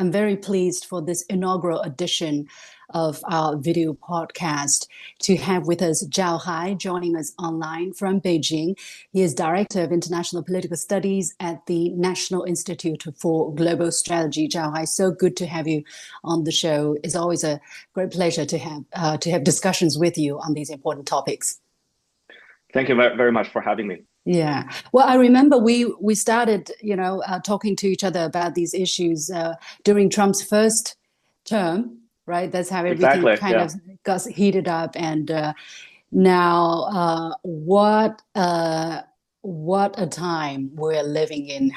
I'm very pleased for this inaugural edition of our video podcast to have with us Zhao Hai joining us online from Beijing. He is Director of International Political Studies at the National Institute for Global Strategy. Zhao Hai, so good to have you on the show. It's always a great pleasure to have discussions with you on these important topics. Thank you very much for having me. Yeah. Well, I remember we started, talking to each other about these issues during Trump's first term, right? That's how everything Exactly. kind Yeah. of got heated up. And now, what a time we're living in.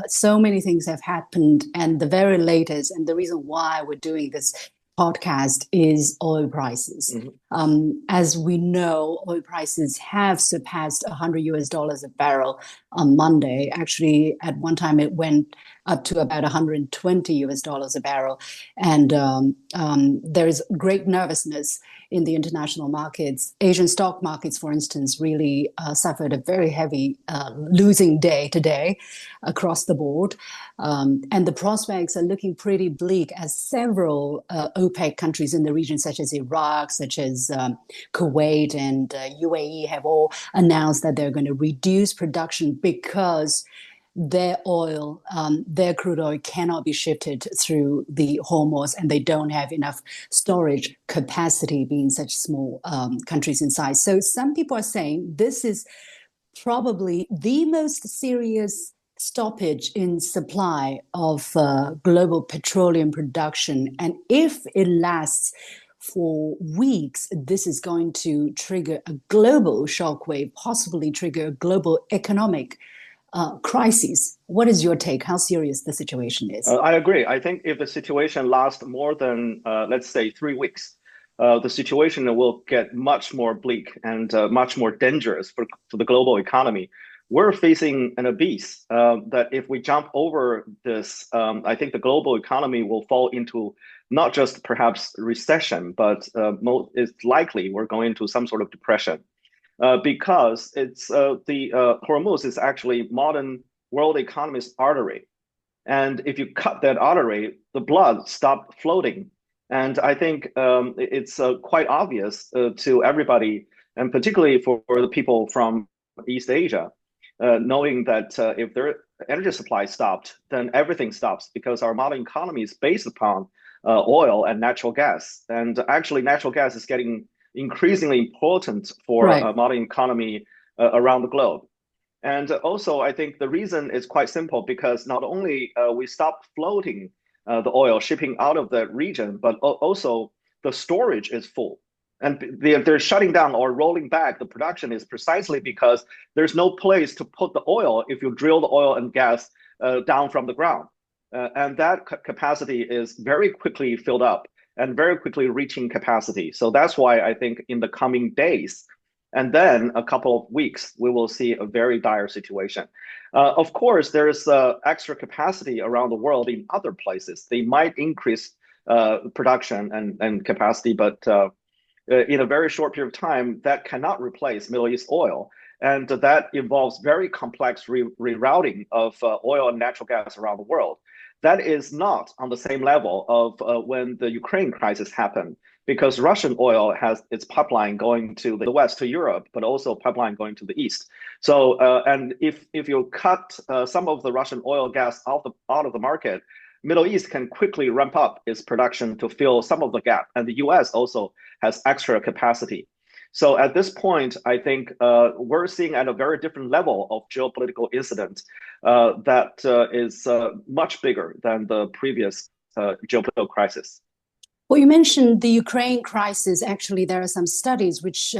So many things have happened, and the very latest, and the reason why we're doing this podcast is oil prices. Mhm. As we know, oil prices have surpassed $100 a barrel on Monday. Actually, at one time it went up to about $120 a barrel, and there is great nervousness in the international markets. Asian stock markets, for instance, really suffered a very heavy losing day today across the board. And the prospects are looking pretty bleak as several OPEC countries in the region, such as Iraq, such as Kuwait and UAE, have all announced that they're going to reduce production because their crude oil cannot be shifted through the Hormuz, and they don't have enough storage capacity, being such small countries in size. So some people are saying this is probably the most serious stoppage in supply of global petroleum production. And if it lasts for weeks, this is going to trigger a global shockwave, possibly trigger a global economic crisis. What is your take? How serious the situation is? I agree. I think if the situation lasts more than, let's say, 3 weeks, the situation will get much more bleak and much more dangerous for the global economy. We're facing an abyss that if we jump over this, I think the global economy will fall into not just perhaps recession, but it's likely we're going into some sort of depression. Because it's the Hormuz is actually modern world economy's artery. And if you cut that artery, the blood stopped flowing. And I think it's quite obvious to everybody, and particularly for the people from East Asia, knowing that if their energy supply stopped, then everything stops because our modern economy is based upon oil and natural gas. And actually, natural gas is getting increasingly important for Right. a modern economy around the globe. And also, I think the reason is quite simple because not only we stopped floating the oil shipping out of the region, but also the storage is full. And they're shutting down or rolling back the production is precisely because there's no place to put the oil if you drill the oil and gas down from the ground. And that capacity is very quickly filled up and very quickly reaching capacity. So that's why I think in the coming days and then a couple of weeks, we will see a very dire situation. Of course, there's extra capacity around the world in other places. They might increase production and capacity, but in a very short period of time, that cannot replace Middle East oil. And that involves very complex rerouting of oil and natural gas around the world. That is not on the same level of when the Ukraine crisis happened, because Russian oil has its pipeline going to the west to Europe, but also pipeline going to the east. So, and if you cut some of the Russian oil gas out of the market, Middle East can quickly ramp up its production to fill some of the gap, and the U.S. also has extra capacity. So at this point, I think we're seeing at a very different level of geopolitical incident that is much bigger than the previous geopolitical crisis. Well, you mentioned the Ukraine crisis. Actually, there are some studies which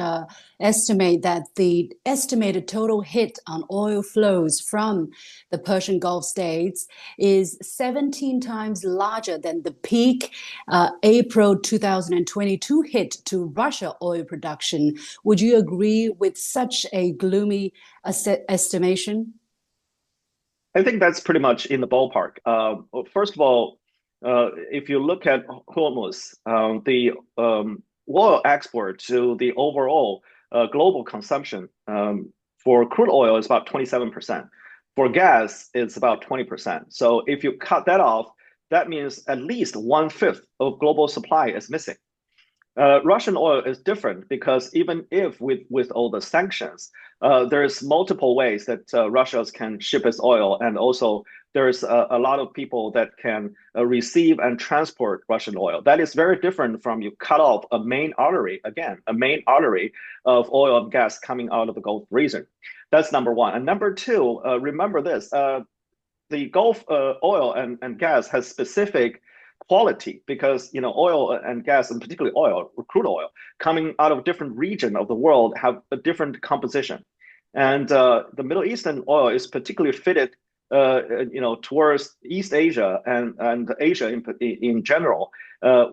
estimate that the estimated total hit on oil flows from the Persian Gulf states is 17 times larger than the peak April 2022 hit to Russia oil production. Would you agree with such a gloomy estimation? I think that's pretty much in the ballpark. First of all, if you look at Hormuz, the oil export to the overall global consumption for crude oil is about 27%. For gas, it's about 20%. So if you cut that off, that means at least one-fifth of global supply is missing. Russian oil is different because even if with all the sanctions, there's multiple ways that Russia can ship its oil, and also there's a lot of people that can receive and transport Russian oil. That is very different from you cut off a main artery, again, a main artery of oil and gas coming out of the Gulf region. That's number one. And number two, remember this, the Gulf oil and gas has specific quality because oil and gas, and particularly oil, crude oil, coming out of different region of the world have a different composition, and the Middle Eastern oil is particularly fitted, towards East Asia and Asia in general,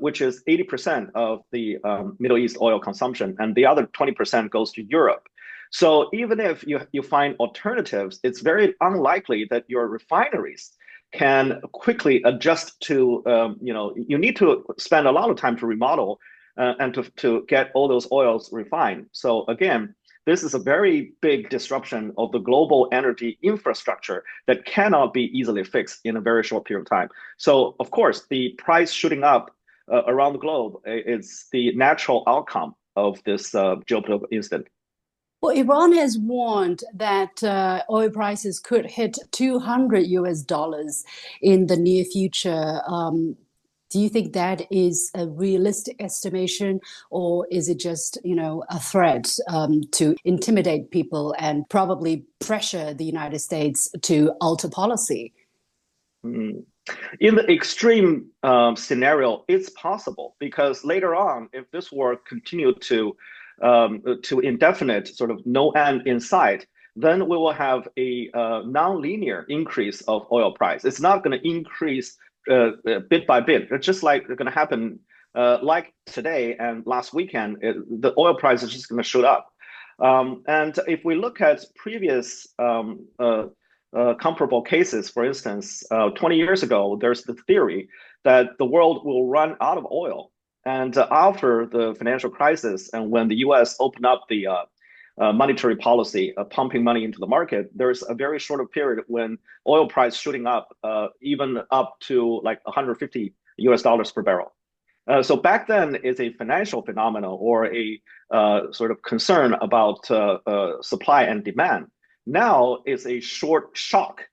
which is 80% of the Middle East oil consumption, and the other 20% goes to Europe. So even if you find alternatives, it's very unlikely that your refineries can quickly adjust to, you need to spend a lot of time to remodel and to get all those oils refined. So again, this is a very big disruption of the global energy infrastructure that cannot be easily fixed in a very short period of time. So of course, the price shooting up around the globe is the natural outcome of this geopolitical incident. Well, Iran has warned that oil prices could hit 200 US dollars in the near future. Do you think that is a realistic estimation, or is it just, a threat to intimidate people and probably pressure the United States to alter policy? Mm. In the extreme scenario, it's possible because later on, if this war continued to indefinite, sort of no end in sight, then we will have a non-linear increase of oil price. It's not going to increase bit by bit. It's just like it's going to happen like today and last weekend. The oil price is just going to shoot up. And if we look at previous comparable cases, for instance, 20 years ago, there's the theory that the world will run out of oil. And after the financial crisis, and when the U.S. opened up the monetary policy, pumping money into the market, there's a very short period when oil price shooting up, even up to like 150 US dollars per barrel. So back then, it's a financial phenomenon or a sort of concern about supply and demand. Now it's a short shock.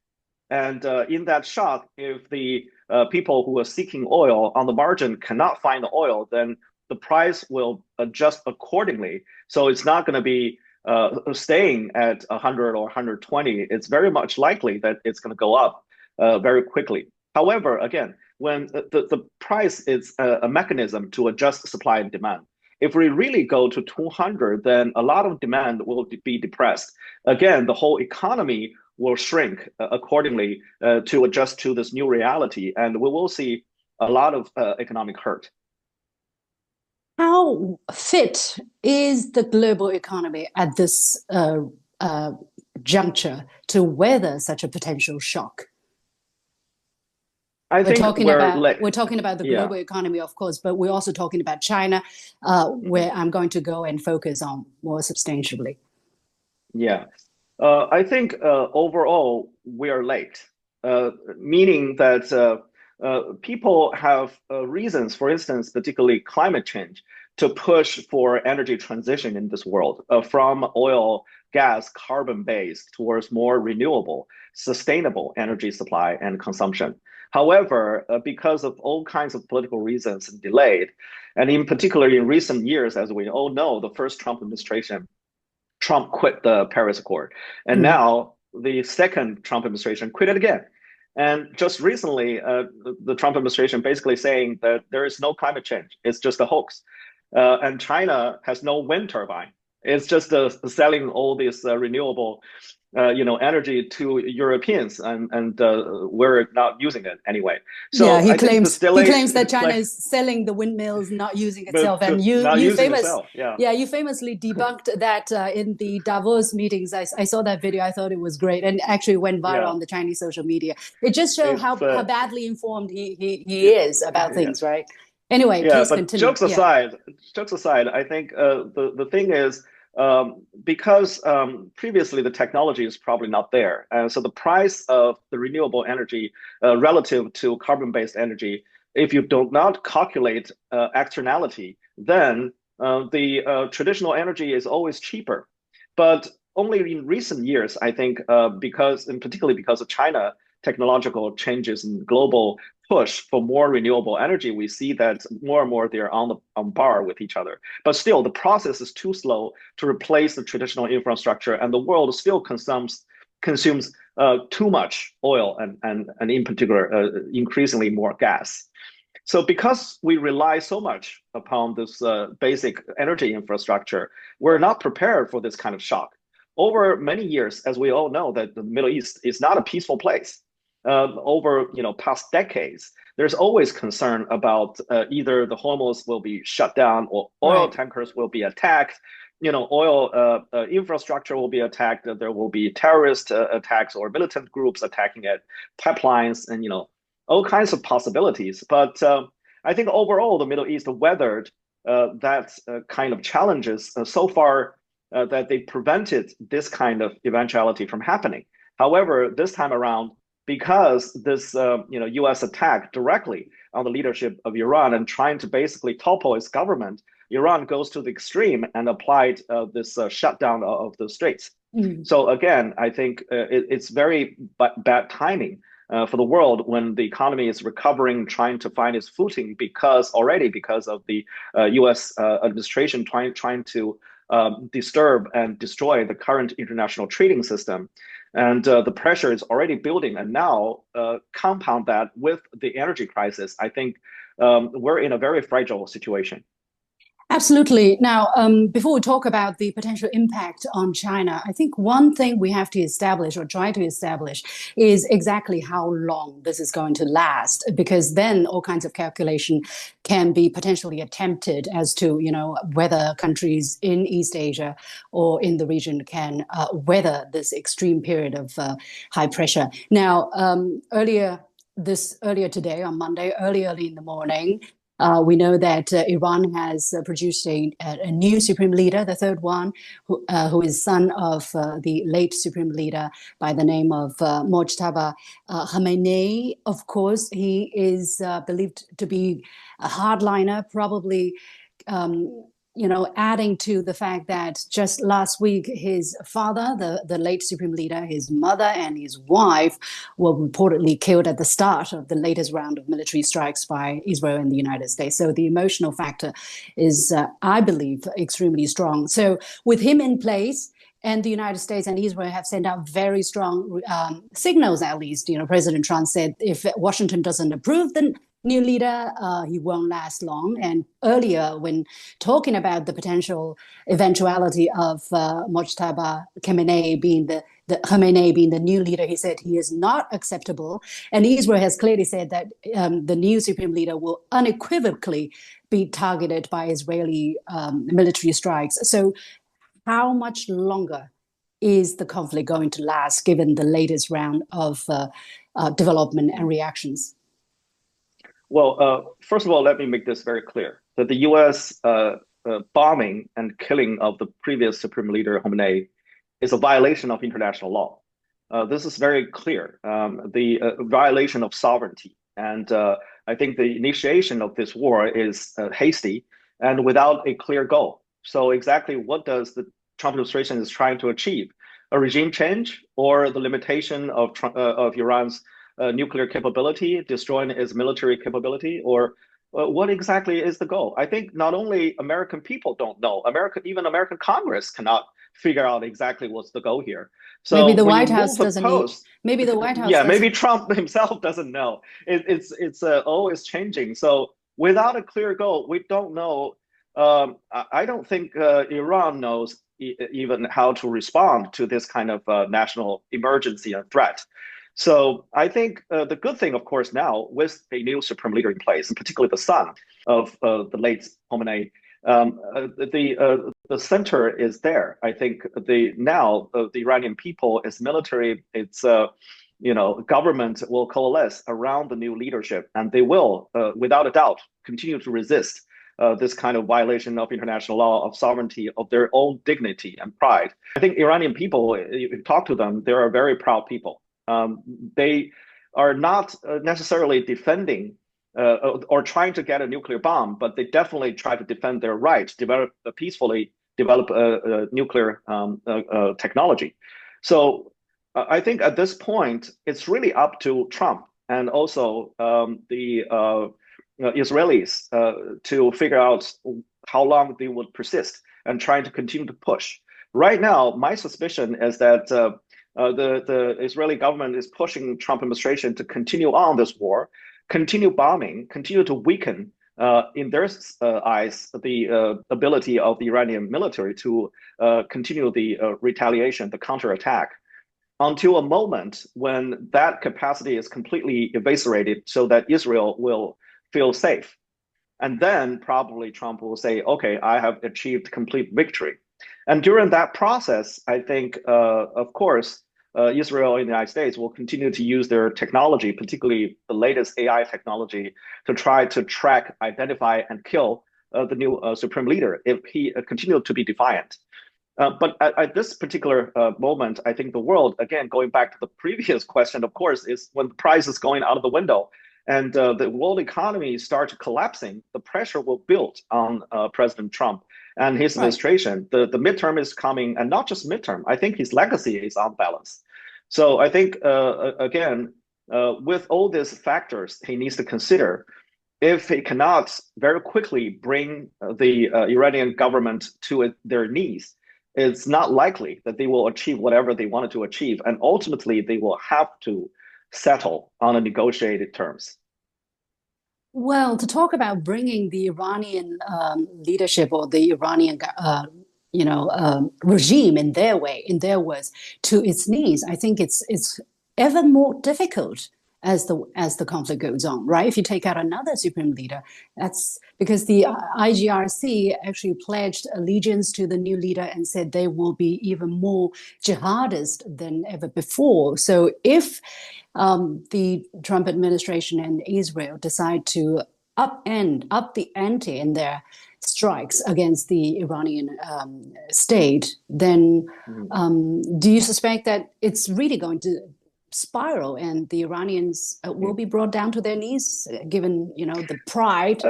And in that shock, if the people who are seeking oil on the margin cannot find the oil, then the price will adjust accordingly. So it's not going to be staying at 100 or 120. It's very much likely that it's going to go up very quickly. However, again, when the price is a mechanism to adjust supply and demand, if we really go to 200, then a lot of demand will be depressed. Again, the whole economy will shrink accordingly to adjust to this new reality, and we will see a lot of economic hurt. How fit is the global economy at this juncture to weather such a potential shock? We're talking about the global economy, of course, but we're also talking about China, where I'm going to go and focus on more substantially. Yeah. I think overall we are late, meaning that people have reasons, for instance, particularly climate change, to push for energy transition in this world from oil, gas, carbon-based towards more renewable, sustainable energy supply and consumption. However, because of all kinds of political reasons delayed, and in particular in recent years, as we all know, the first Trump administration, Trump quit the Paris Accord. And now the second Trump administration quit it again. And just recently, the Trump administration basically saying that there is no climate change. It's just a hoax. And China has no wind turbine. It's just selling all this renewable energy to Europeans, and we're not using it anyway. So yeah, he claims that China is selling the windmills, not using itself. And you famously debunked that in the Davos meetings. I saw that video. I thought it was great, and actually went viral on the Chinese social media. It just shows how badly informed he is about things, right? Anyway, please continue. Jokes aside, I think the thing is, because previously the technology is probably not there. And so the price of the renewable energy relative to carbon-based energy, if you do not calculate externality, then the traditional energy is always cheaper. But only in recent years, I think, because, and particularly because of China technological changes and global push for more renewable energy, we see that more and more they're on par with each other. But still, the process is too slow to replace the traditional infrastructure, and the world still consumes too much oil and in particular increasingly more gas. So because we rely so much upon this basic energy infrastructure, we're not prepared for this kind of shock. Over many years, as we all know, that the Middle East is not a peaceful place. Over past decades, there's always concern about either the Hormuz will be shut down or oil Right. tankers will be attacked. Oil infrastructure will be attacked. There will be terrorist attacks or militant groups attacking it, pipelines, and all kinds of possibilities. But I think overall, the Middle East weathered that kind of challenges so far that they prevented this kind of eventuality from happening. However, this time around, because this U.S. attack directly on the leadership of Iran and trying to basically topple its government, Iran goes to the extreme and applied this shutdown of the straits. Mm. So again, I think it's very bad timing for the world when the economy is recovering, trying to find its footing because of the U.S. Administration trying to disturb and destroy the current international trading system. And the pressure is already building. And now compound that with the energy crisis, I think we're in a very fragile situation. Absolutely. Now, before we talk about the potential impact on China, I think one thing we have to establish or try to establish is exactly how long this is going to last, because then all kinds of calculation can be potentially attempted as to, whether countries in East Asia or in the region can weather this extreme period of high pressure. Now, earlier today on Monday, early in the morning, we know that Iran has produced a new supreme leader, the third one, who is son of the late supreme leader by the name of Mojtaba Khamenei. Of course, he is believed to be a hardliner, probably adding to the fact that just last week, his father, the late supreme leader, his mother, and his wife were reportedly killed at the start of the latest round of military strikes by Israel and the United States. So the emotional factor is, I believe, extremely strong. So with him in place, and the United States and Israel have sent out very strong signals, at least. President Trump said if Washington doesn't approve the new leader, he won't last long. And earlier, when talking about the potential eventuality of Mojtaba Khamenei being the new leader, he said he is not acceptable. And Israel has clearly said that the new supreme leader will unequivocally be targeted by Israeli military strikes. So how much longer is the conflict going to last, given the latest round of development and reactions? Well, first of all, let me make this very clear that the U.S. Bombing and killing of the previous Supreme Leader Khamenei is a violation of international law. This is very clear, the violation of sovereignty. And I think the initiation of this war is hasty and without a clear goal. So exactly what does the Trump administration is trying to achieve? A regime change or the limitation of Iran's nuclear capability, destroying its military capability, or what exactly is the goal? I think not only American people don't know, even American Congress cannot figure out exactly what's the goal here. Maybe So the when you White House move a doesn't need. post, Maybe the White House yeah, maybe doesn't. Trump himself doesn't know. It's always changing. So without a clear goal, we don't know. I don't think Iran knows even how to respond to this kind of national emergency and threat. So I think the good thing, of course, now with a new supreme leader in place, and particularly the son of the late Khamenei, the center is there. I think the Iranian people, its military, its government will coalesce around the new leadership, and they will, without a doubt, continue to resist this kind of violation of international law, of sovereignty, of their own dignity and pride. I think Iranian people, you talk to them, they are very proud people. They are not necessarily defending or trying to get a nuclear bomb, but they definitely try to defend their right to peacefully develop nuclear technology. So I think at this point, it's really up to Trump and also the Israelis to figure out how long they would persist and trying to continue to push. Right now, my suspicion is that the Israeli government is pushing Trump administration to continue on this war, continue bombing, continue to weaken, in their eyes, the ability of the Iranian military to continue the retaliation, the counterattack, until a moment when that capacity is completely eviscerated so that Israel will feel safe. And then probably Trump will say, okay, I have achieved complete victory. And during that process, I think, of course, Israel and the United States will continue to use their technology, particularly the latest AI technology, to try to track, identify, and kill the new supreme leader if he continued to be defiant. But at this particular moment, I think the world, again, going back to the previous question, of course, is when the price is going out of the window and the world economy starts collapsing, the pressure will build on President Trump and his administration. The midterm is coming, and not just midterm. I think his legacy is on balance. So I think, again, with all these factors he needs to consider, if he cannot very quickly bring the Iranian government to their knees, it's not likely that they will achieve whatever they wanted to achieve. And ultimately, they will have to settle on a negotiated terms. Well, to talk about bringing the Iranian leadership or the Iranian, regime in their way, in their words, to its knees, I think it's ever more difficult as the conflict goes on, right? If you take out another supreme leader, that's because the IGRC actually pledged allegiance to the new leader and said they will be even more jihadist than ever before. So if the Trump administration and Israel decide to up the ante in their strikes against the Iranian state, then do you suspect that it's really going to spiral and the Iranians will be brought down to their knees, given the pride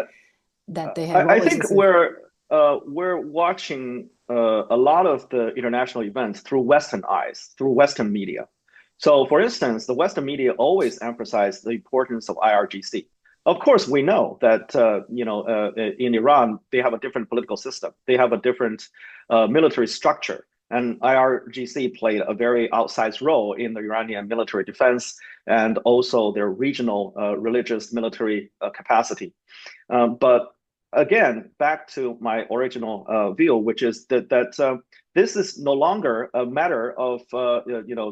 that they have? I think we're watching a lot of the international events through Western eyes, through Western media. So, for instance, the Western media always emphasize the importance of IRGC. Of course, we know that in Iran they have a different political system, they have a different military structure. And IRGC played a very outsized role in the Iranian military defense and also their regional religious military capacity. But again, back to my original view, which is that this is no longer a matter of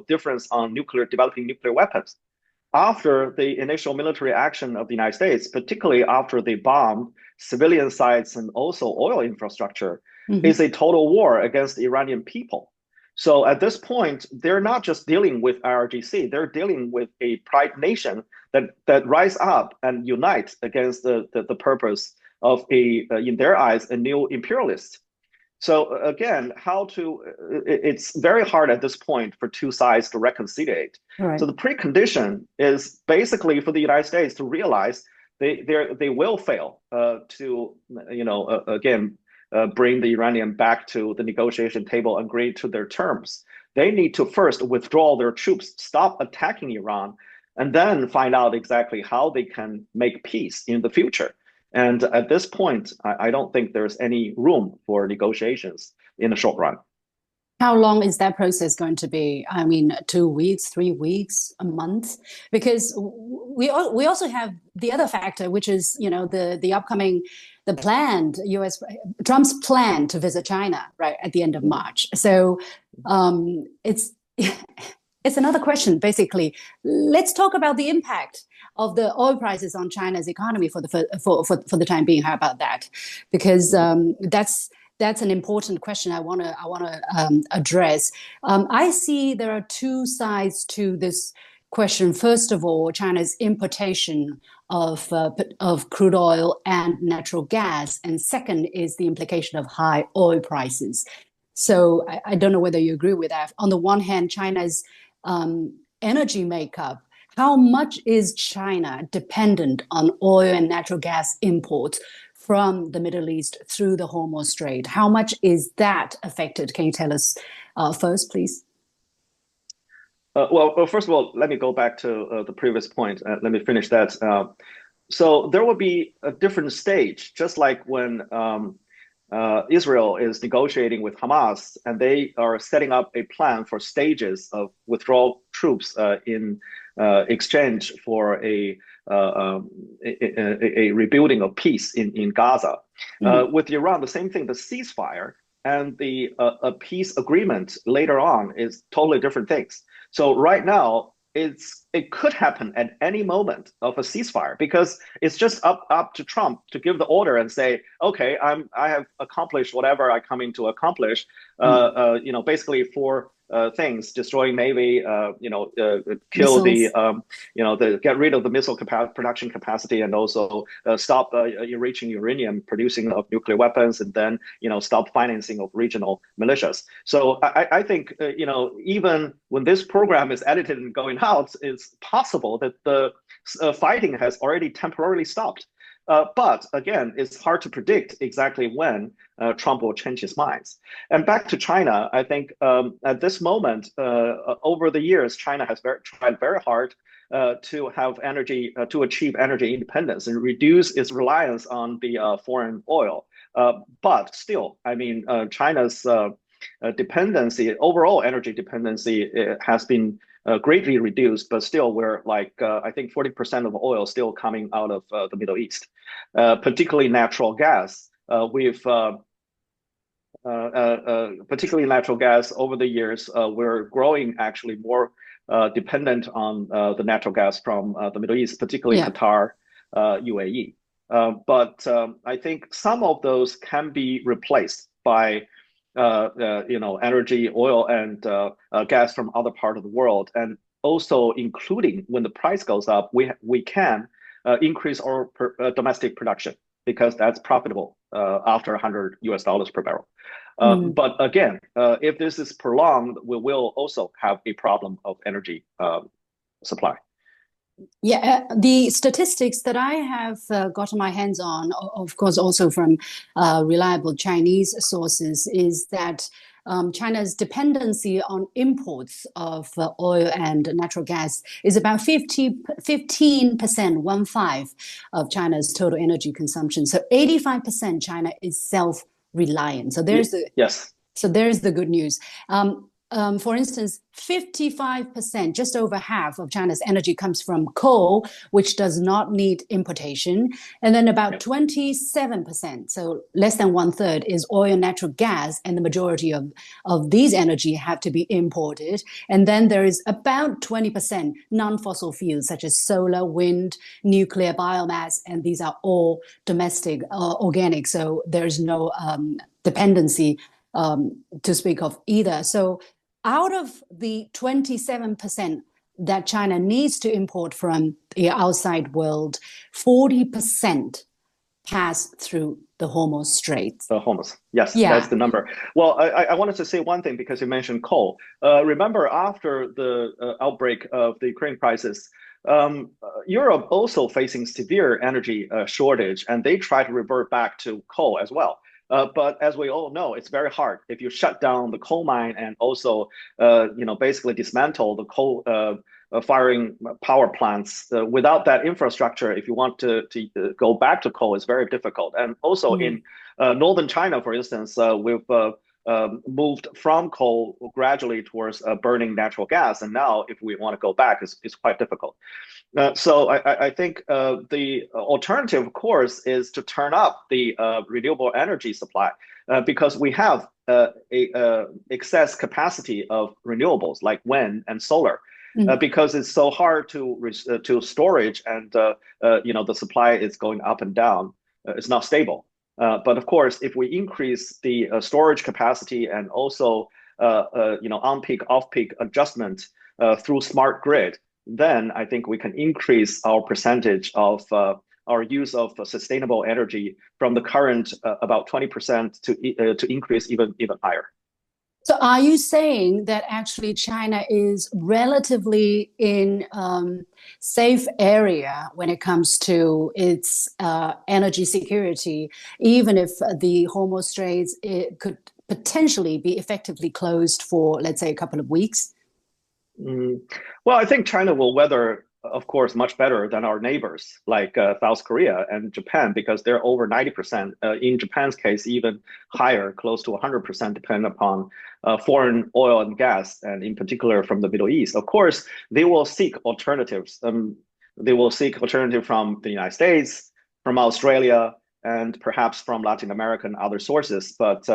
difference on developing nuclear weapons. After the initial military action of the United States, particularly after they bombed civilian sites and also oil infrastructure, is a total war against the Iranian people. So at this point, they're not just dealing with IRGC, they're dealing with a pride nation that rise up and unite against the purpose of in their eyes, a new imperialist. So again, it's very hard at this point for two sides to reconcile. Right. So the precondition is basically for the United States to realize they will fail to, again, bring the Iranian back to the negotiation table and agree to their terms. They need to first withdraw their troops, stop attacking Iran, and then find out exactly how they can make peace in the future. And at this point, I don't think there's any room for negotiations in the short run. How long is that process going to be? I mean, 2 weeks, 3 weeks, a month? Because we also have the other factor, which is the planned Trump's plan to visit China right at the end of March. So it's another question. Basically, let's talk about the impact of the oil prices on China's economy for the time being. How about that? Because that's an important question I want to address. I see there are two sides to this question. First of all, China's importation of crude oil and natural gas, and second is the implication of high oil prices. So I don't know whether you agree with that. On the one hand, China's energy makeup. How much is China dependent on oil and natural gas imports from the Middle East through the Hormuz Strait? How much is that affected? Can you tell us first, please? Well, first of all, let me go back to the previous point. Let me finish that. So there will be a different stage, just like when Israel is negotiating with Hamas, and they are setting up a plan for stages of withdrawal troops in exchange for a rebuilding of peace in Gaza. With Iran, the same thing. The ceasefire and the a peace agreement later on is totally different things. So right now, it could happen at any moment of a ceasefire because it's just up to Trump to give the order and say, okay, I have accomplished whatever I come in to accomplish. Basically for things, destroying Navy, kill Missiles. the get rid of the missile production capacity, and also stop enriching uranium producing of nuclear weapons, and then stop financing of regional militias. So I think even when this program is edited and going out, it's possible that the fighting has already temporarily stopped. But again, it's hard to predict exactly when Trump will change his minds. And back to China, I think at this moment, over the years, China has tried very hard to have energy, to achieve energy independence and reduce its reliance on the foreign oil. But still, I mean, China's dependency, overall energy dependency, has been greatly reduced, but still we're like, I think 40% of oil still coming out of the Middle East, particularly natural gas. Particularly natural gas over the years, we're growing actually more dependent on the natural gas from the Middle East, particularly Qatar, UAE. But I think some of those can be replaced by energy, oil, and gas from other part of the world, and also including when the price goes up, we can increase our domestic production because that's profitable after $100 per barrel. But again, if this is prolonged, we will also have a problem of energy supply. Yeah, the statistics that I have gotten my hands on, of course, also from reliable Chinese sources, is that China's dependency on imports of oil and natural gas is about 15%, 1/5 of China's total energy consumption. So 85% China is self-reliant. So there's the good news. For instance, 55%, just over half of China's energy comes from coal, which does not need importation. And then about 27%, so less than 1/3, is oil and natural gas. And the majority of these energy have to be imported. And then there is about 20% non-fossil fuels, such as solar, wind, nuclear, biomass. And these are all domestic, organic. So there's no dependency to speak of either. So out of the 27% that China needs to import from the outside world, 40% pass through the Hormuz Strait. The Hormuz, yes, that's the number. Well, I wanted to say one thing because you mentioned coal. Remember, after the outbreak of the Ukraine crisis, Europe also facing severe energy shortage, and they try to revert back to coal as well. But as we all know, it's very hard if you shut down the coal mine and also, basically dismantle the coal firing power plants. Without that infrastructure, if you want to go back to coal, it's very difficult. And also in northern China, for instance, we've moved from coal gradually towards burning natural gas. And now if we want to go back, it's quite difficult. So I think the alternative, of course, is to turn up the renewable energy supply because we have excess capacity of renewables like wind and solar. Because it's so hard to storage, and the supply is going up and down. It's not stable. But of course, if we increase the storage capacity and also on-peak, off-peak adjustment through smart grid, then I think we can increase our percentage of our use of sustainable energy from the current about 20% to increase even higher. So are you saying that actually China is relatively in safe area when it comes to its energy security, even if the Hormuz Straits it could potentially be effectively closed for, let's say, a couple of weeks? Mm. Well, I think China will weather, of course, much better than our neighbors like South Korea and Japan because they're over 90%. In Japan's case, even higher, close to 100%, depending upon foreign oil and gas, and in particular from the Middle East. Of course, they will seek alternatives. They will seek alternative from the United States, from Australia, and perhaps from Latin America and other sources. But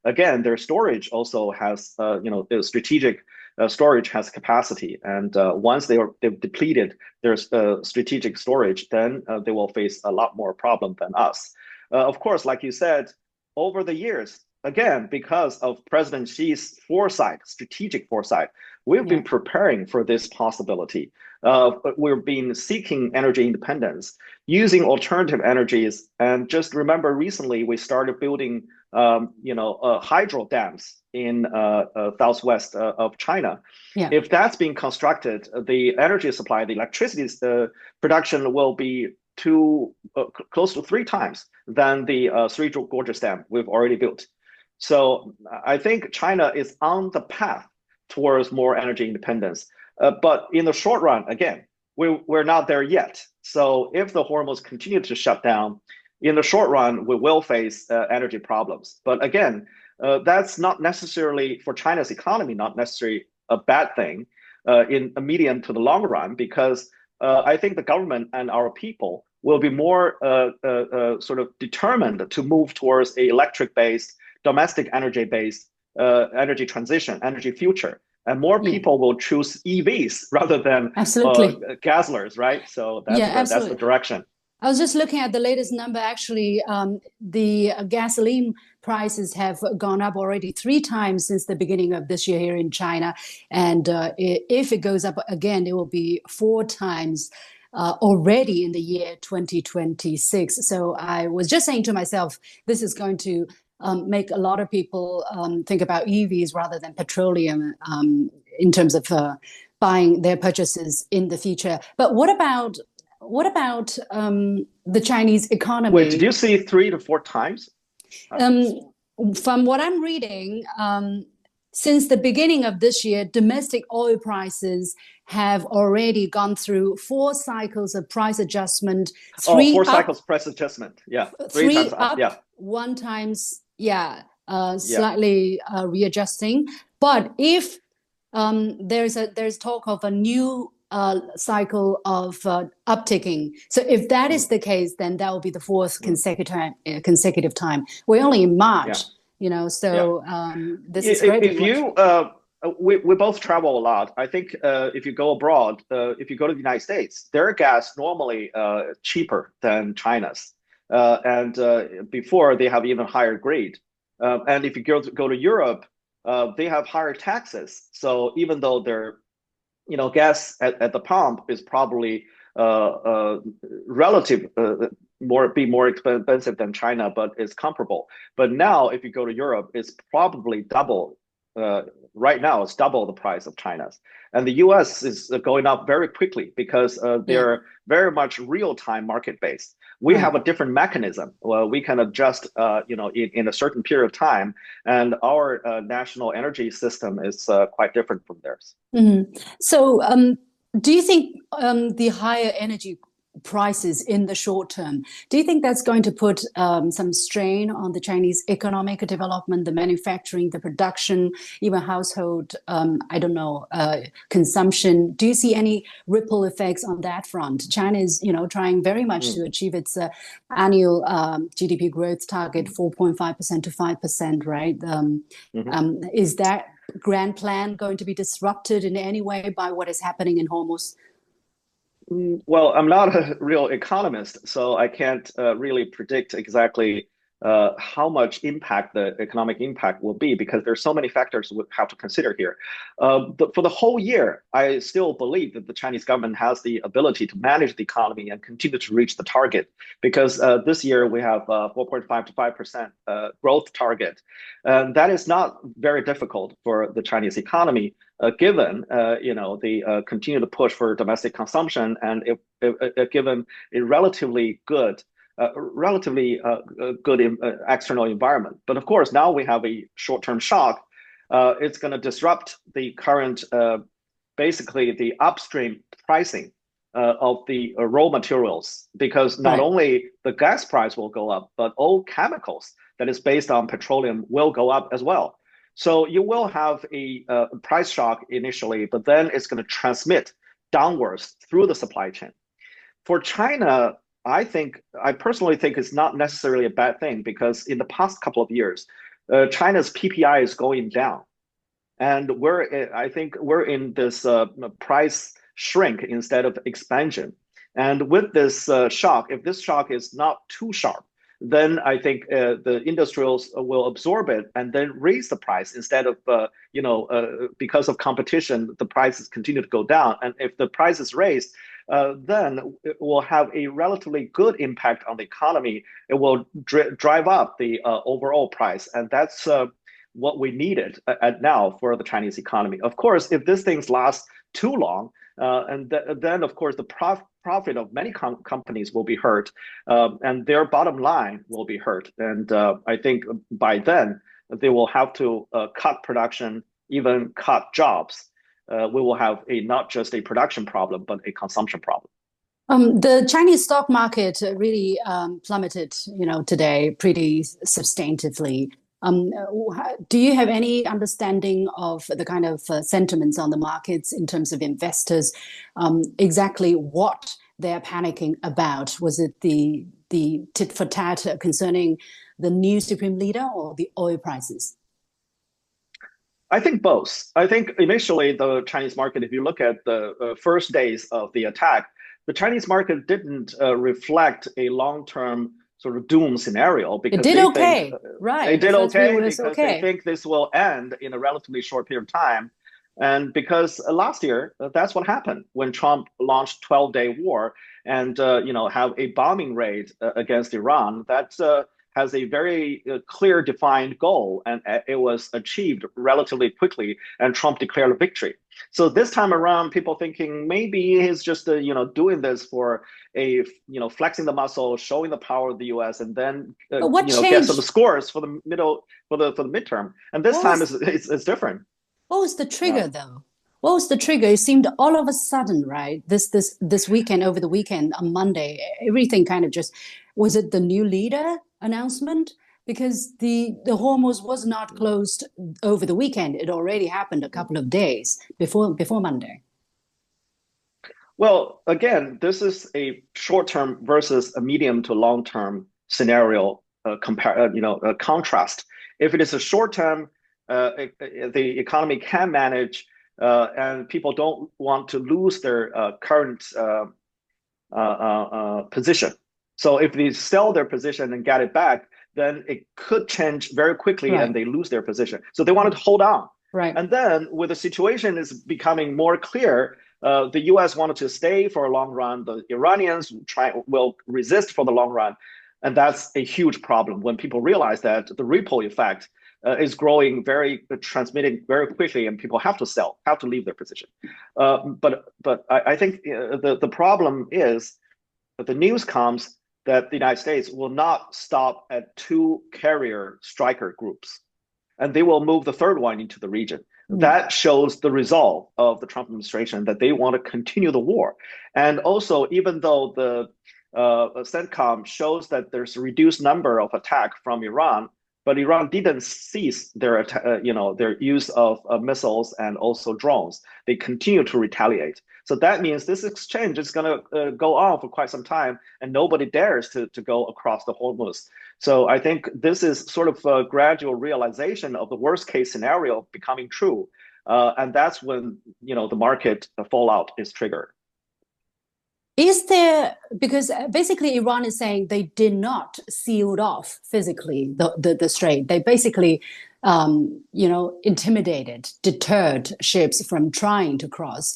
again, their storage also has, the strategic storage has capacity, and once they've depleted their strategic storage, then they will face a lot more problem than us. Of course, like you said, over the years, again, because of President Xi's foresight, strategic foresight, we've been preparing for this possibility. We've been seeking energy independence, using alternative energies, and just remember, recently we started building, hydro dams in southwest of China. Yeah. If that's being constructed, the energy supply, the electricity production will be close to 3 times than the Three Gorges Dam we've already built. So I think China is on the path towards more energy independence. But in the short run, again, we're not there yet. So if the Hormuz continue to shut down, in the short run, we will face energy problems. But again, that's not necessarily for China's economy, not necessarily a bad thing in a medium to the long run, because I think the government and our people will be more sort of determined to move towards a electric-based, domestic energy-based energy transition, energy future. And more people will choose EVs rather than gasolers, right? So that's the direction. I was just looking at the latest number. Actually, the gasoline prices have gone up already 3 times since the beginning of this year here in China. And if it goes up again, it will be 4 times already in the year 2026. So I was just saying to myself, this is going to make a lot of people think about EVs rather than petroleum in terms of buying their purchases in the future. But what about the Chinese economy? Wait, did you say 3 to 4 times? From what I'm reading, since the beginning of this year, domestic oil prices have already gone through 4 cycles of price adjustment. 4 cycles price adjustment. Yeah, 3 times up. Yeah, 1 times. Slightly readjusting. But if there's talk of a new cycle of upticking. So if that is the case, then that will be the 4th consecutive time. We're only in March, so this is great. We both travel a lot. I think if you go abroad, if you go to the United States, their gas normally cheaper than China's. And before they have even higher grade. And if you go to Europe, they have higher taxes. So even though their gas at the pump is probably relative more expensive than China, but it's comparable. But now, if you go to Europe, it's probably double. Right now, it's double the price of China's, and the U.S. is going up very quickly because they're very much real-time market-based. We have a different mechanism. Well, we can adjust, in a certain period of time, and our national energy system is quite different from theirs. Mm-hmm. So, do you think the higher energy prices in the short term, do you think that's going to put some strain on the Chinese economic development, the manufacturing, the production, even household, consumption? Do you see any ripple effects on that front? China is, trying very much to achieve its annual GDP growth target, 4.5% to 5%, right? Is that grand plan going to be disrupted in any way by what is happening in Hormuz? Well, I'm not a real economist, so I can't really predict exactly how much impact the economic impact will be, because there's so many factors we have to consider here. For the whole year, I still believe that the Chinese government has the ability to manage the economy and continue to reach the target, because this year we have 4.5 to 5% growth target. And that is not very difficult for the Chinese economy, given the continued push for domestic consumption, and if given a relatively good external environment. But of course, now we have a short-term shock. It's going to disrupt the current, basically the upstream pricing of the raw materials, because not only the gas price will go up, but all chemicals that is based on petroleum will go up as well. So you will have a price shock initially, but then it's going to transmit downwards through the supply chain. For China, I personally think it's not necessarily a bad thing, because in the past couple of years, China's PPI is going down, and I think we're in this price shrink instead of expansion. And with this shock, if this shock is not too sharp, then I think the industrials will absorb it and then raise the price instead of, because of competition, the prices continue to go down. And if the price is raised, then it will have a relatively good impact on the economy. It will drive up the overall price. And that's what we needed now for the Chinese economy. Of course, if this thing lasts too long, then of course the profit of many companies will be hurt, and their bottom line will be hurt. And I think by then they will have to cut production, even cut jobs. We will have not just a production problem, but a consumption problem. The Chinese stock market really plummeted, today pretty substantively. Do you have any understanding of the kind of sentiments on the markets in terms of investors, exactly what they're panicking about? Was it the tit for tat concerning the new supreme leader, or the oil prices? I think both. I think initially the Chinese market, if you look at the first days of the attack, the Chinese market didn't reflect a long-term sort of doom scenario, because it did okay, right? They did okay because they think this will end in a relatively short period of time. And because last year, that's what happened when Trump launched 12-day war and have a bombing raid against Iran. That has a very clear defined goal, and it was achieved relatively quickly, and Trump declared a victory. So this time around, people thinking maybe he's just doing this for flexing the muscle, showing the power of the U.S., and then get some scores for the midterm. And this time it's different. What was the trigger though? What was the trigger? It seemed all of a sudden, right? This weekend, over the weekend on Monday, everything kind of just, was it the new leader announcement? Because the Hormuz was not closed over the weekend. It already happened a couple of days before Monday. Well, again, this is a short-term versus a medium to long-term scenario contrast. If it is a short-term, the economy can manage, and people don't want to lose their current position. So if they sell their position and get it back, then it could change very quickly, and they lose their position. So they wanted to hold on. Right. And then when the situation is becoming more clear, the US wanted to stay for a long run. The Iranians will resist for the long run. And that's a huge problem when people realize that the ripple effect is transmitting very quickly, and people have to sell, have to leave their position. But I think the problem is that the news comes that the United States will not stop at 2 carrier striker groups, and they will move the third one into the region. That shows the resolve of the Trump administration, that they want to continue the war. And also, even though the CENTCOM shows that there's a reduced number of attacks from Iran, but Iran didn't cease their use of missiles and also drones. They continue to retaliate. So that means this exchange is going to go on for quite some time, and nobody dares to go across the Hormuz. So I think this is sort of a gradual realization of the worst case scenario becoming true, and that's when the market fallout is triggered. Is there, because basically Iran is saying they did not sealed off physically the strait. They basically, intimidated, deterred ships from trying to cross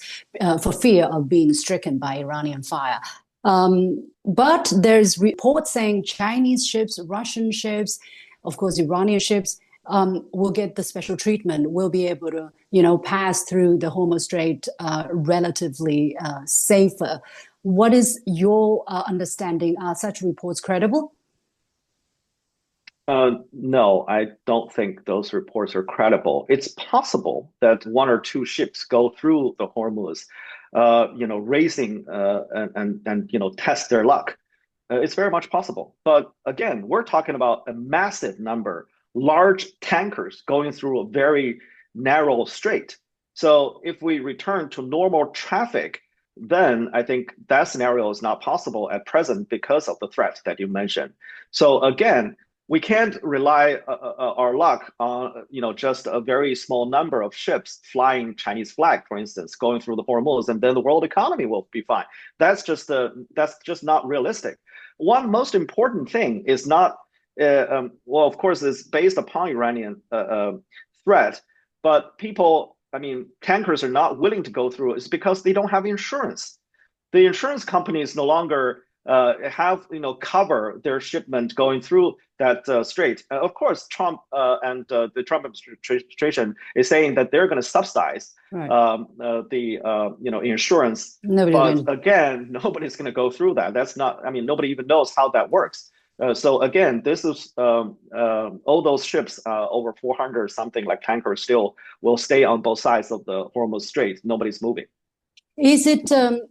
for fear of being stricken by Iranian fire. But there's reports saying Chinese ships, Russian ships, of course, Iranian ships will get the special treatment, will be able to, pass through the Hormuz Strait relatively safer. What is your understanding? Are such reports credible? No, I don't think those reports are credible. It's possible that one or two ships go through the Hormuz, racing and test their luck. It's very much possible. But again, we're talking about a massive number, large tankers going through a very narrow strait. So if we return to normal traffic, then I think that scenario is not possible at present because of the threat that you mentioned. So again, we can't rely our luck on just a very small number of ships flying Chinese flag, for instance, going through the Hormuz, and then the world economy will be fine. That's just not realistic. One most important thing is not well, of course, it's based upon Iranian threat, but people, I mean, tankers are not willing to go through. It's because they don't have insurance. The insurance companies no longer have cover their shipment going through that strait. Of course, Trump and the Trump administration is saying that they're going to subsidize Right. the insurance, Nobody but really. again, nobody's going to go through that. That's not. I mean, nobody even knows how that works. So again, this is all those ships over 400 something like tankers still will stay on both sides of the Hormuz Strait. Nobody's moving. Is it a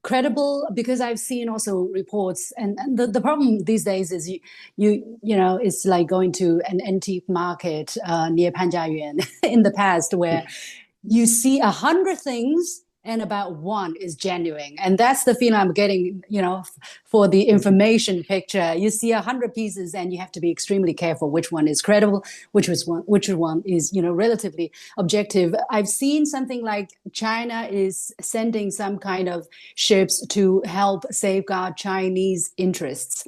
credible? Because I've seen also reports, and the problem these days is it's like going to an antique market near Panjiayuan in the past, where you see 100 things and about one is genuine, and that's the feeling I'm getting, for the information picture. You see 100 pieces and you have to be extremely careful which one is credible, which one is relatively objective. I've seen something like China is sending some kind of ships to help safeguard Chinese interests,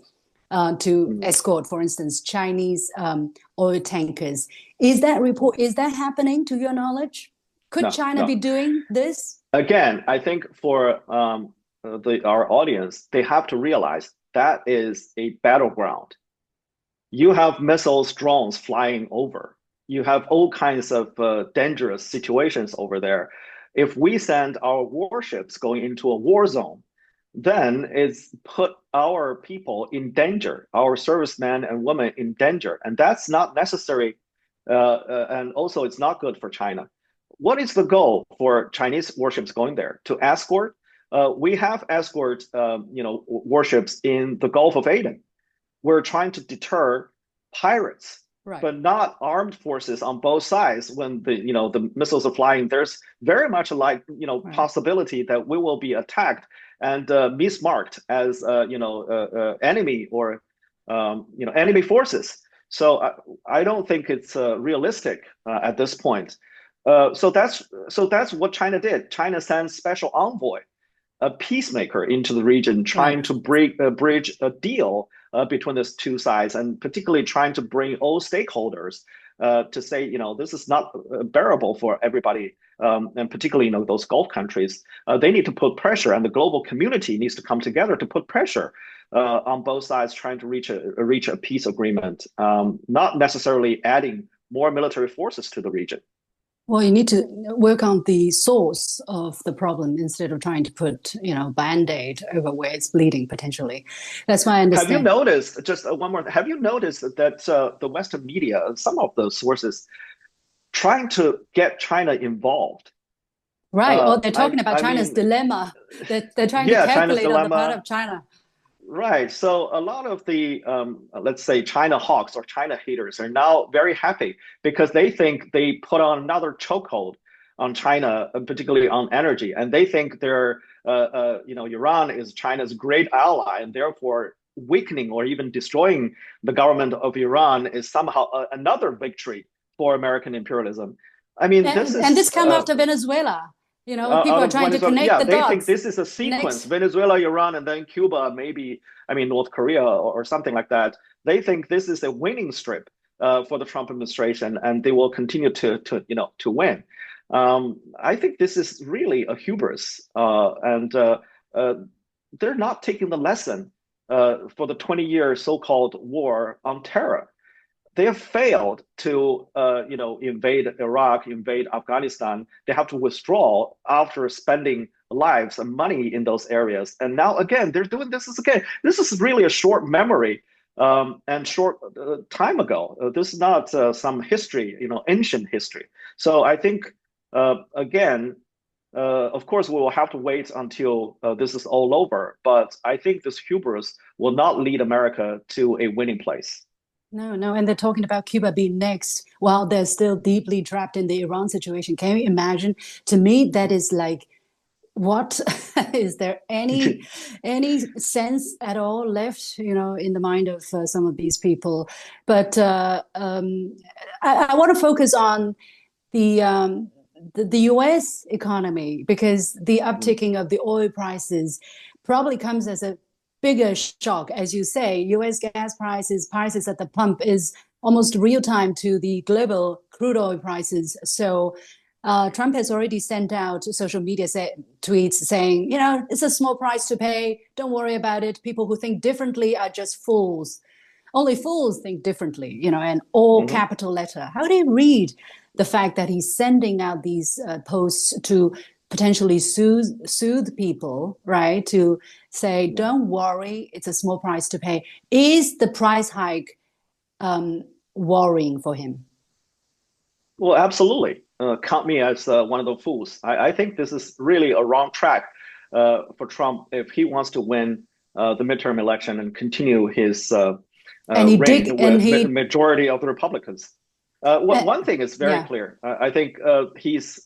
to escort, for instance, Chinese oil tankers. Is that happening to your knowledge? Could No, China be no. doing this? Again, I think for our audience, they have to realize that is a battleground. You have missiles, drones flying over. You have all kinds of dangerous situations over there. If we send our warships going into a war zone, then it's put our people in danger, our servicemen and women in danger, and that's not necessary. And also, it's not good for China. What is the goal for Chinese warships going there? To escort? We have escort, warships in the Gulf of Aden. We're trying to deter pirates, Right. but not armed forces on both sides. When the missiles are flying, there's very much like Right. possibility that we will be attacked and mismarked as enemy or enemy forces. So I don't think it's realistic at this point. So that's what China did. China sent special envoy, a peacemaker into the region, Right. trying to bridge a deal between these two sides, and particularly trying to bring all stakeholders to say, this is not bearable for everybody, and particularly, those Gulf countries. They need to put pressure, and the global community needs to come together to put pressure on both sides, trying to reach a peace agreement, not necessarily adding more military forces to the region. Well, you need to work on the source of the problem instead of trying to put, band-aid over where it's bleeding potentially. That's why I Have you understand. noticed, just one more, have you noticed that the Western media, some of the sources, trying to get China involved? Right. Oh, they're talking about I China's mean, dilemma. They're trying to yeah, China's calculate on the part dilemma, of China. right? So a lot of the, let's say, China hawks or China haters are now very happy because they think they put on another chokehold on China, particularly on energy, and they think Iran is China's great ally, and therefore weakening or even destroying the government of Iran is somehow another victory for American imperialism. I mean, this And this is come after Venezuela. People out are of trying to Venezuela. connect Yeah, the they think dots. this is a sequence: Next, Venezuela, Iran, and then Cuba, maybe. I mean, North Korea or something like that. They think this is a winning strip for the Trump administration, and they will continue to win. I think this is really a hubris, and uh, they're not taking the lesson for the 20-year so-called war on terror. They have failed to invade Iraq, invade Afghanistan. They have to withdraw after spending lives and money in those areas. And now again, they're doing this again. This is really a short memory and short time ago. This is not some history, ancient history. So I think again, of course, we will have to wait until this is all over. But I think this hubris will not lead America to a winning place. no, no, and they're talking about Cuba being next while they're still deeply trapped in the Iran situation. Can you imagine? To me, that is like, what is there any sense at all left, in the mind of some of these people? But I want to focus on the U.S. economy, because the upticking of the oil prices probably comes as a bigger shock. As you say, U.S. gas prices at the pump is almost real time to the global crude oil prices. So Trump has already sent out social media tweets saying, it's a small price to pay. Don't worry about it. People who think differently are just fools. Only fools think differently, and all Mhm. capital letter. How do you read the fact that he's sending out these posts to potentially soothe people, right? To say, Yeah. don't worry, it's a small price to pay. Is the price hike worrying for him? Well, absolutely. Count me as one of the fools. I think this is really a wrong track for Trump if he wants to win the midterm election and continue his And he dig reign and with he majority of the Republicans. One thing is very yeah. clear. I think his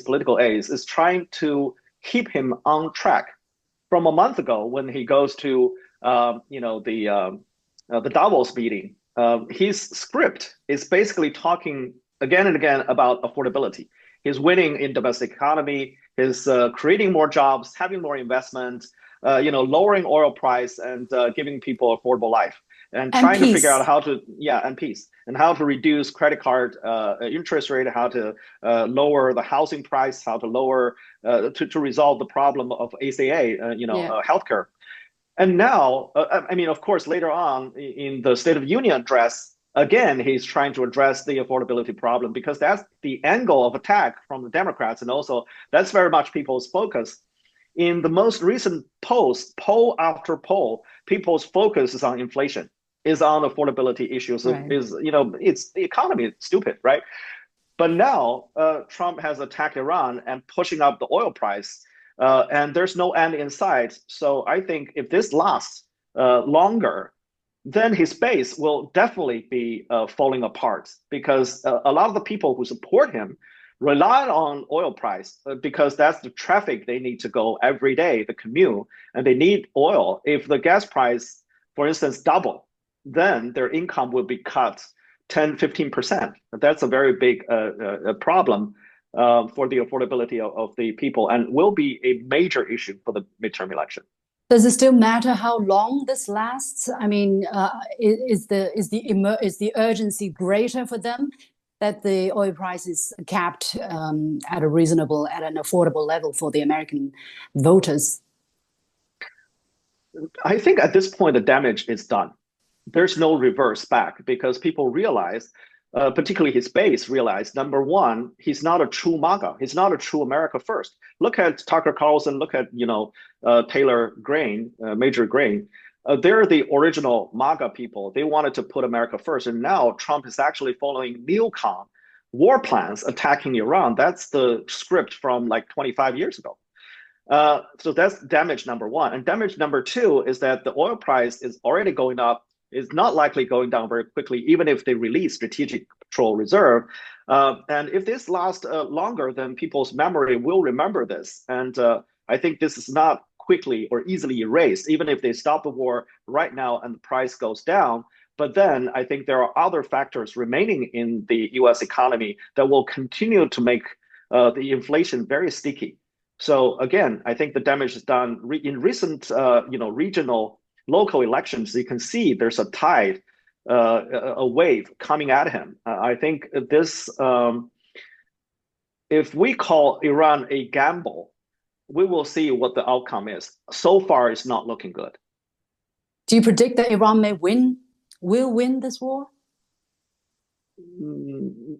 political aides, is trying to keep him on track. From a month ago, when he goes to the Davos meeting, his script is basically talking again and again about affordability. He's winning in domestic economy. He's creating more jobs, having more investment, lowering oil price and giving people affordable life, and And trying to figure out peace. how to, yeah, and peace, and how to reduce credit card interest rate, how to lower the housing price, how to lower to resolve the problem of ACA, Yeah. healthcare. And now, I mean, of course, later on in the State of Union address, again, he's trying to address the affordability problem because that's the angle of attack from the Democrats. And also, that's very much people's focus. In the most recent polls, poll after poll, people's focus is on inflation, is on affordability issues, Right. it's the economy, it's stupid, right? But now Trump has attacked Iran and pushing up the oil price, and there's no end in sight. So I think if this lasts longer, then his base will definitely be falling apart because a lot of the people who support him rely on oil price because that's the traffic they need to go every day, the commute, and they need oil. If the gas price, for instance, double, then their income will be cut 10-15%. That's a very big problem for the affordability of the people and will be a major issue for the midterm election. Does it still matter how long this lasts? I mean, is the urgency greater for them that the oil price is capped at an affordable level for the American voters? I think at this point, the damage is done. There's no reverse back because people realize, particularly his base, realize number one, he's not a true MAGA. He's not a true America first. Look at Tucker Carlson. Look at Taylor Grain, Major Grain. They're the original MAGA people. They wanted to put America first, and now Trump is actually following neocon war plans, attacking Iran. That's the script from like 25 years ago. So that's damage number one. And damage number two is that the oil price is already going up, is not likely going down very quickly, even if they release strategic petrol reserve. And if this lasts longer, then people's memory will remember this. And I think this is not quickly or easily erased, even if they stop the war right now and the price goes down. But then I think there are other factors remaining in the US economy that will continue to make the inflation very sticky. So again, I think the damage is done in recent, regional, local elections. You can see there's a tide, a wave coming at him. I think this, if we call Iran a gamble, we will see what the outcome is. So far, it's not looking good. Do you predict that Iran will win this war?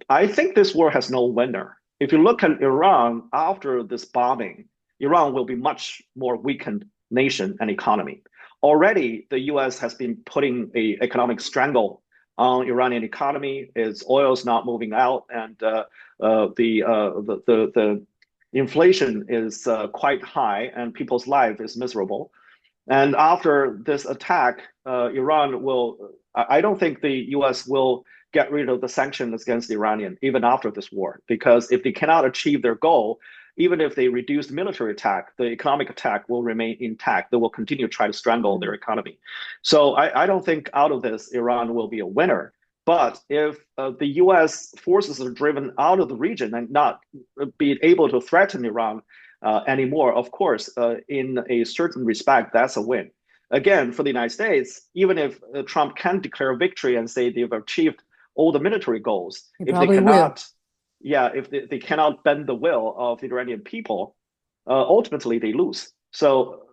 I think this war has no winner. If you look at Iran after this bombing, Iran will be much more weakened nation and economy. Already, the U.S. has been putting a economic strangle on Iranian economy. Its oil is not moving out, and the inflation is quite high, and people's life is miserable. And after this attack, Iran will. I don't think the U.S. will get rid of the sanctions against Iranian even after this war, because if they cannot achieve their goal, even if they reduce the military attack, the economic attack will remain intact. They will continue to try to strangle their economy. So I don't think out of this Iran will be a winner. But if the U.S. forces are driven out of the region and not be able to threaten Iran anymore, of course, in a certain respect, that's a win. Again, for the United States, even if Trump can declare victory and say they've achieved all the military goals, He if they probably will. cannot, yeah, if they cannot bend the will of the Iranian people, ultimately they lose. So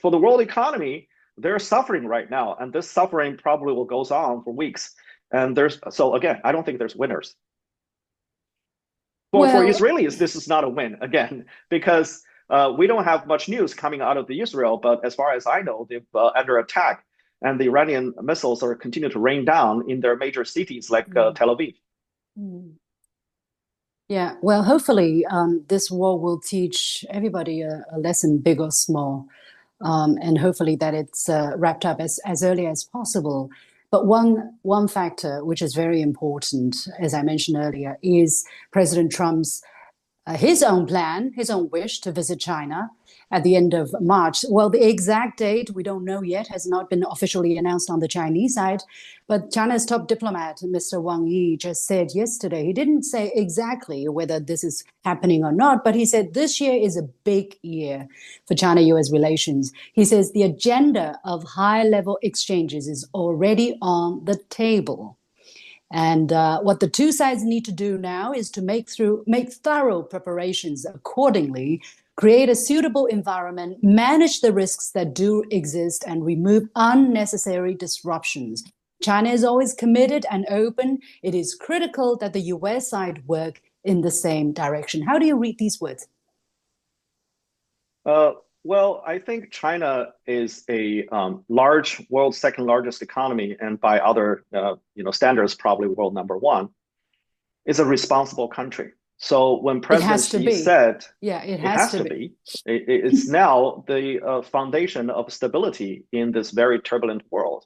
for the world economy, they're suffering right now, and this suffering probably will goes on for weeks. And so again, I don't think there's winners. For Well, Israelis, this is not a win again, because we don't have much news coming out of the Israel. But as far as I know, they're under attack, and the Iranian missiles are continue to rain down in their major cities like Tel Aviv. mm, yeah, well, hopefully this war will teach everybody a lesson, big or small, and hopefully that it's wrapped up as early as possible. But one factor which is very important, as I mentioned earlier, is President Trump's his own plan, his own wish to visit China at the end of March. Well, the exact date we don't know yet, has not been officially announced on the Chinese side, but China's top diplomat, Mr. Wang Yi, just said yesterday, he didn't say exactly whether this is happening or not, but he said this year is a big year for China-US relations. He says the agenda of high-level exchanges is already on the table. And what the two sides need to do now is to make thorough preparations accordingly, create a suitable environment, manage the risks that do exist, and remove unnecessary disruptions. China is always committed and open. It is critical that the US side work in the same direction. How do you read these words? Well, I think China is a large, world's second largest economy, and by other standards, probably world number one. Is a responsible country. So when It President has to Xi be. said Yeah, it it has has to to be. be, it's now the foundation of stability in this very turbulent world.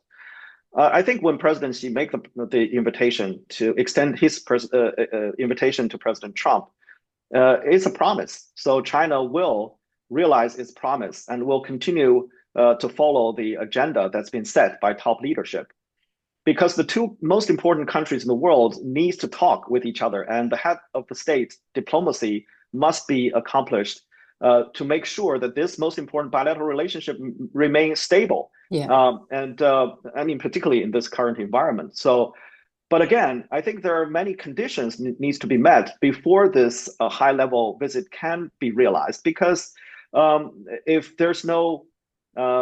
I think when President Xi made the invitation to extend his invitation to President Trump, it's a promise. So China will realize its promise and will continue to follow the agenda that's been set by top leadership. Because the two most important countries in the world needs to talk with each other, and the head of the state diplomacy must be accomplished to make sure that this most important bilateral relationship remains stable. Yeah. And I mean, particularly in this current environment. So, but again, I think there are many conditions needs to be met before this high-level visit can be realized. Because if there's no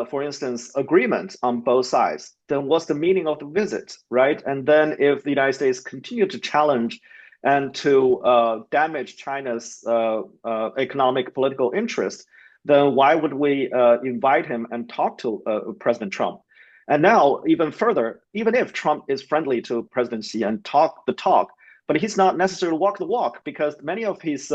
for instance, agreement on both sides, then what's the meaning of the visit, right? And then if the United States continue to challenge and to damage China's economic political interest, then why would we invite him and talk to President Trump? And now, even further, even if Trump is friendly to President Xi and talk the talk, but he's not necessarily walk the walk, because many of his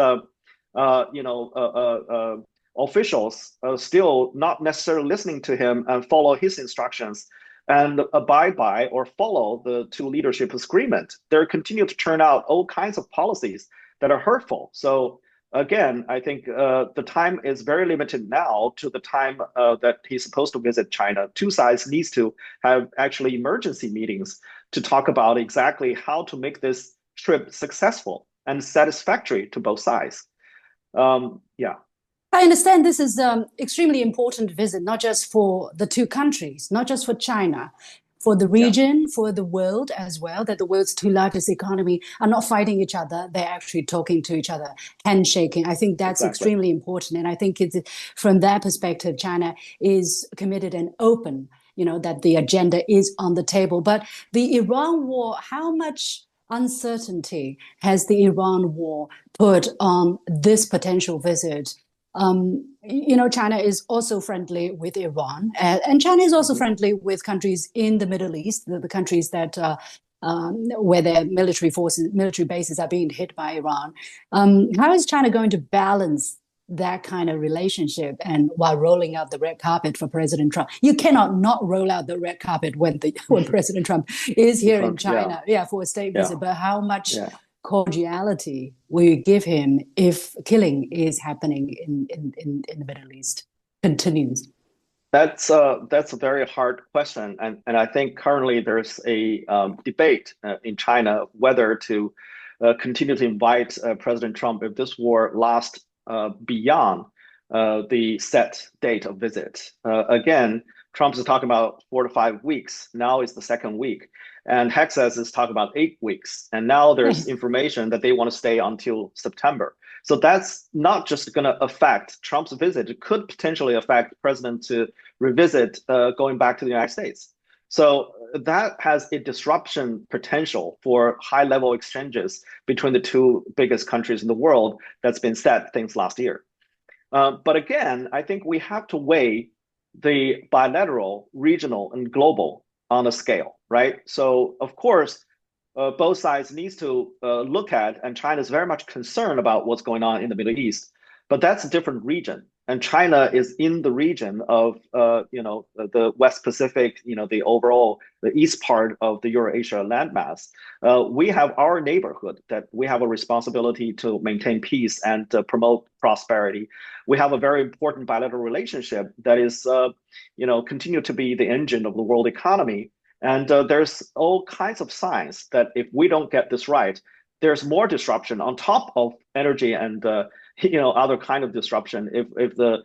officials still not necessarily listening to him and follow his instructions and abide by or follow the two leadership's agreement. They continue to turn out all kinds of policies that are hurtful. So again, I think the time is very limited now to the time that he's supposed to visit China. Two sides needs to have actually emergency meetings to talk about exactly how to make this trip successful and satisfactory to both sides. Yeah, I understand this is extremely important visit, not just for the two countries, not just for China, for the yeah, region, for the world as well, that the world's two largest economy are not fighting each other. They're actually talking to each other, handshaking. I think that's exactly. extremely important. And I think it's from that perspective, China is committed and open, that the agenda is on the table. But the Iran war, how much uncertainty has the Iran war put on this potential visit? China is also friendly with Iran, and China is also Mhm. friendly with countries in the Middle East, the countries that where their military forces, military bases are being hit by Iran. How is China going to balance that kind of relationship and while rolling out the red carpet for President Trump? You cannot not roll out the red carpet when President Trump is here in Yeah, China, yeah, for a state yeah, visit. But how much yeah. cordiality will you give him if killing is happening in the Middle East continues? That's a very hard question, and I think currently there's a debate in China whether to continue to invite President Trump if this war lasts beyond the set date of visit. Again, Trump is talking about 4 to 5 weeks. Now it's the second week, and Hexas is talking about 8 weeks. And now there's information that they want to stay until September. So that's not just going to affect Trump's visit. It could potentially affect the president to revisit going back to the United States. So that has a disruption potential for high level exchanges between the two biggest countries in the world that's been set since last year. But again, I think we have to weigh the bilateral, regional, and global on a scale, right? So of course, both sides needs to look at, and China is very much concerned about what's going on in the Middle East, but that's a different region. And China is in the region of, the West Pacific, the overall, the east part of the Eurasia landmass. We have our neighborhood that we have a responsibility to maintain peace and promote prosperity. We have a very important bilateral relationship that is, continue to be the engine of the world economy. And there's all kinds of signs that if we don't get this right, there's more disruption on top of energy and other kind of disruption. If the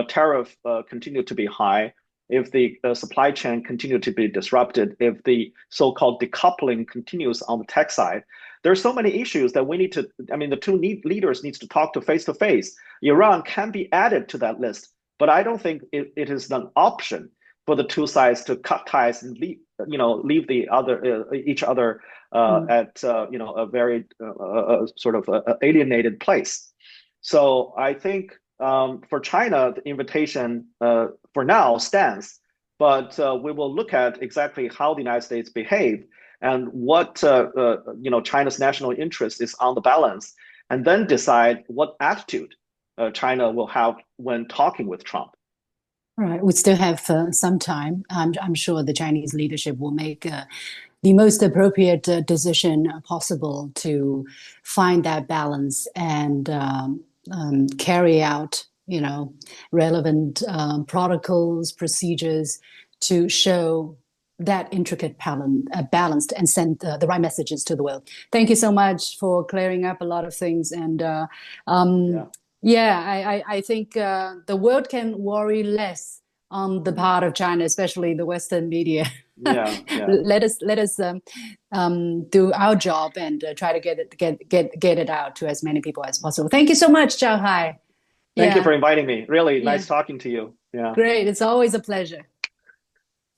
tariff continue to be high, if the supply chain continue to be disrupted, if the so-called decoupling continues on the tech side, there's so many issues that we need to. I mean, the two leaders needs to talk to face to face. Iran can be added to that list, but I don't think it is an option for the two sides to cut ties and leave the other each other at a very sort of alienated place. So I think for China, the invitation for now stands, but we will look at exactly how the United States behave and what China's national interest is on the balance, and then decide what attitude China will have when talking with Trump. Right, we still have some time. I'm sure the Chinese leadership will make the most appropriate decision possible to find that balance and carry out, relevant protocols, procedures to show that intricate balanced and send the right messages to the world. Thank you so much for clearing up a lot of things. And Yeah. yeah, I think the world can worry less on the part of China, especially the Western media. Yeah, yeah. Let us do our job and try to get it out to as many people as possible. Thank you so much, Zhao Hai. Thank you Yeah, for inviting me. Really yeah, nice talking to you. Yeah. great. It's always a pleasure.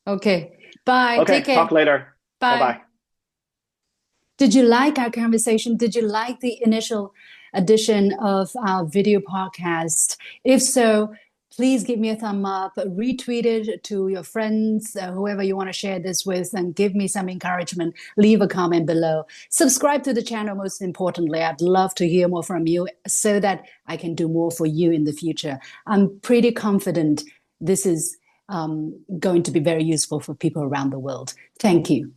Okay, bye. Take Okay, talk care. later. Bye Bye. bye. Did you like our conversation? Did you like the initial edition of our video podcast? If so, please give me a thumb up, retweet it to your friends, whoever you want to share this with, and give me some encouragement. Leave a comment below. Subscribe to the channel, most importantly. I'd love to hear more from you so that I can do more for you in the future. I'm pretty confident this is going to be very useful for people around the world. Thank you.